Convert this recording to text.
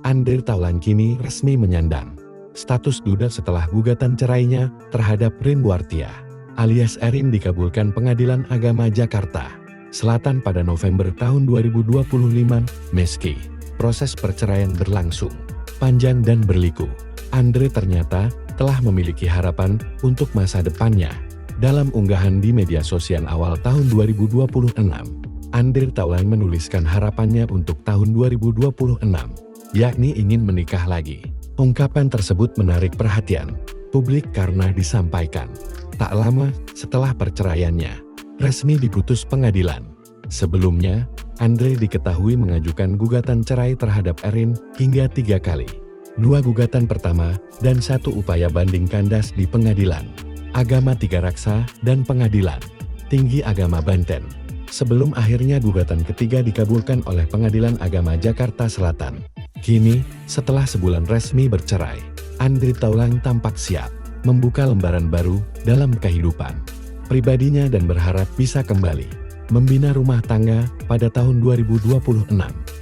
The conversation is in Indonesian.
Andre Taulany kini resmi menyandang status duda setelah gugatan cerainya terhadap Rin Wartia alias Erin dikabulkan Pengadilan Agama Jakarta Selatan pada November tahun 2025 meski proses perceraian berlangsung panjang dan berliku. Andre ternyata telah memiliki harapan untuk masa depannya. Dalam unggahan di media sosial awal tahun 2026, Andre Taulany menuliskan harapannya untuk tahun 2026, yakni ingin menikah lagi. Ungkapan tersebut menarik perhatian publik karena disampaikan tak lama setelah perceraiannya resmi diputus pengadilan. Sebelumnya, Andre diketahui mengajukan gugatan cerai terhadap Erin hingga 3 kali. 2 gugatan pertama dan 1 upaya banding kandas di Pengadilan Agama Tiga Raksa dan Pengadilan Tinggi Agama Banten. Sebelum akhirnya gugatan ketiga dikabulkan oleh Pengadilan Agama Jakarta Selatan. Kini, setelah sebulan resmi bercerai, Andre Taulany tampak siap membuka lembaran baru dalam kehidupan pribadinya dan berharap bisa kembali membina rumah tangga pada tahun 2026.